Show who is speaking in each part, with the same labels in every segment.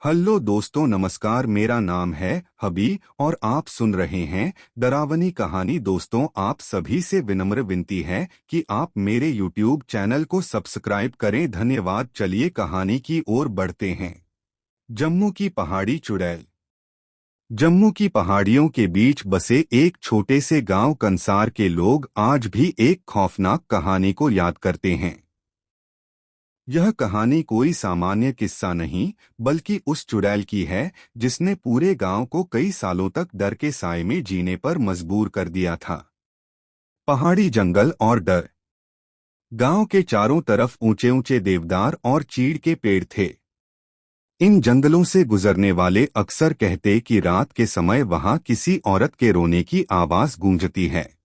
Speaker 1: Hello दोस्तों, नमस्कार। मेरा नाम है हबी और आप सुन रहे हैं डरावनी कहानी। दोस्तों, आप सभी से विनम्र विनती है कि आप मेरे यूट्यूब चैनल को सब्सक्राइब करें। धन्यवाद। चलिए कहानी की ओर बढ़ते हैं। जम्मू की पहाड़ी चुड़ैल। जम्मू की पहाड़ियों के बीच बसे एक छोटे से गांव कंसार के लोग आज भी एक खौफनाक कहानी को याद करते हैं। यह कहानी कोई सामान्य किस्सा नहीं, बल्कि उस चुड़ैल की है जिसने पूरे गांव को कई सालों तक डर के साए में जीने पर मजबूर कर दिया था। पहाड़ी जंगल और डर। गांव के चारों तरफ ऊंचे ऊंचे देवदार और चीड़ के पेड़ थे। इन जंगलों से गुजरने वाले अक्सर कहते कि रात के समय वहां किसी औरत के रोने की आवाज गूंजती है।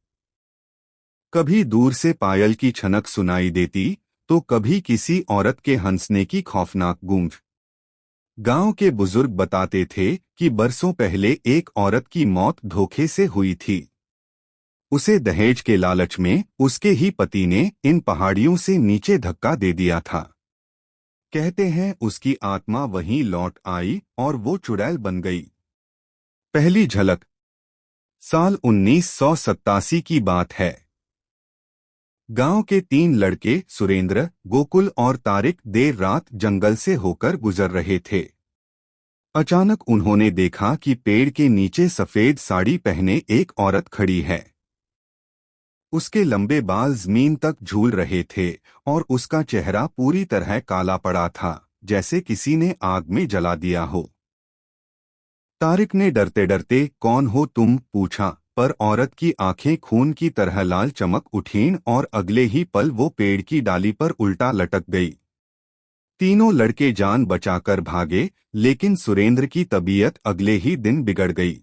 Speaker 1: कभी दूर से पायल की छनक सुनाई देती, तो कभी किसी औरत के हंसने की खौफनाक गूंज। गांव के बुजुर्ग बताते थे कि बरसों पहले एक औरत की मौत धोखे से हुई थी। उसे दहेज के लालच में उसके ही पति ने इन पहाड़ियों से नीचे धक्का दे दिया था। कहते हैं उसकी आत्मा वहीं लौट आई और वो चुड़ैल बन गई। पहली झलक। साल 1987 की बात है। गांव के 3 लड़के सुरेंद्र, गोकुल और तारिक देर रात जंगल से होकर गुजर रहे थे। अचानक उन्होंने देखा कि पेड़ के नीचे सफेद साड़ी पहने एक औरत खड़ी है। उसके लंबे बाल जमीन तक झूल रहे थे और उसका चेहरा पूरी तरह काला पड़ा था, जैसे किसी ने आग में जला दिया हो। तारिक ने डरते डरते "कौन हो तुम?" पूछा, पर औरत की आंखें खून की तरह लाल चमक उठीं और अगले ही पल वो पेड़ की डाली पर उल्टा लटक गई। तीनों लड़के जान बचाकर भागे, लेकिन सुरेंद्र की तबीयत अगले ही दिन बिगड़ गई।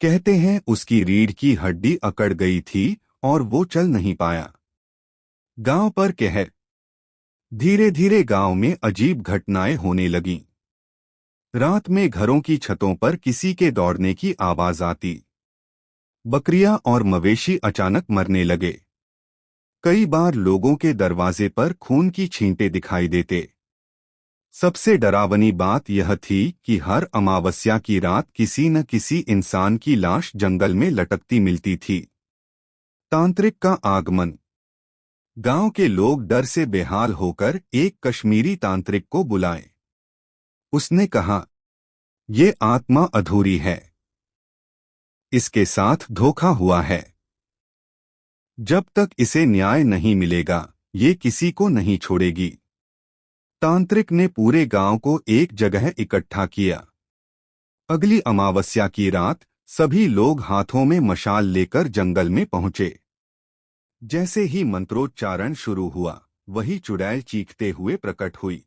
Speaker 1: कहते हैं उसकी रीढ़ की हड्डी अकड़ गई थी और वो चल नहीं पाया। गांव पर कहर। धीरे धीरे गांव में अजीब घटनाएं होने लगीं। रात में घरों की छतों पर किसी के दौड़ने की आवाज आती। बकरियां और मवेशी अचानक मरने लगे। कई बार लोगों के दरवाजे पर खून की छींटे दिखाई देते। सबसे डरावनी बात यह थी कि हर अमावस्या की रात किसी न किसी इंसान की लाश जंगल में लटकती मिलती थी। तांत्रिक का आगमन। गांव के लोग डर से बेहाल होकर एक कश्मीरी तांत्रिक को बुलाए। उसने कहा, "ये आत्मा अधूरी है। इसके साथ धोखा हुआ है। जब तक इसे न्याय नहीं मिलेगा, ये किसी को नहीं छोड़ेगी।" तांत्रिक ने पूरे गांव को एक जगह इकट्ठा किया। अगली अमावस्या की रात सभी लोग हाथों में मशाल लेकर जंगल में पहुंचे। जैसे ही मंत्रोच्चारण शुरू हुआ, वही चुड़ैल चीखते हुए प्रकट हुई।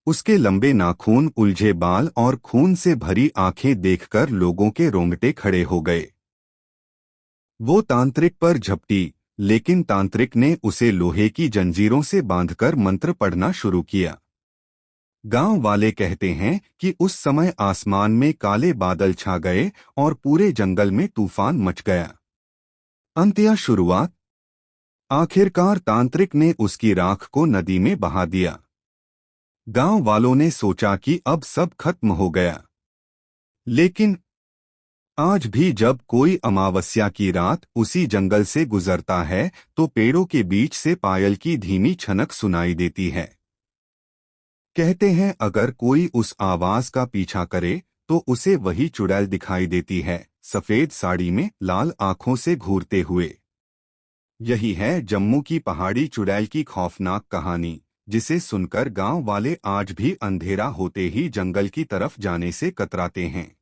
Speaker 1: उसके लंबे नाखून, उलझे बाल और खून से भरी आंखें देखकर लोगों के रोंगटे खड़े हो गए। वो तांत्रिक पर झपटी, लेकिन तांत्रिक ने उसे लोहे की जंजीरों से बांधकर मंत्र पढ़ना शुरू किया। गांव वाले कहते हैं कि उस समय आसमान में काले बादल छा गए और पूरे जंगल में तूफान मच गया। अंत या शुरुआत। आखिरकार तांत्रिक ने उसकी राख को नदी में बहा दिया। गांव वालों ने सोचा कि अब सब खत्म हो गया। लेकिन आज भी जब कोई अमावस्या की रात उसी जंगल से गुजरता है, तो पेड़ों के बीच से पायल की धीमी छनक सुनाई देती है। कहते हैं अगर कोई उस आवाज का पीछा करे, तो उसे वही चुड़ैल दिखाई देती है, सफेद साड़ी में, लाल आंखों से घूरते हुए। यही है जम्मू की पहाड़ी चुड़ैल की खौफनाक कहानी, जिसे सुनकर गांव वाले आज भी अंधेरा होते ही जंगल की तरफ जाने से कतराते हैं।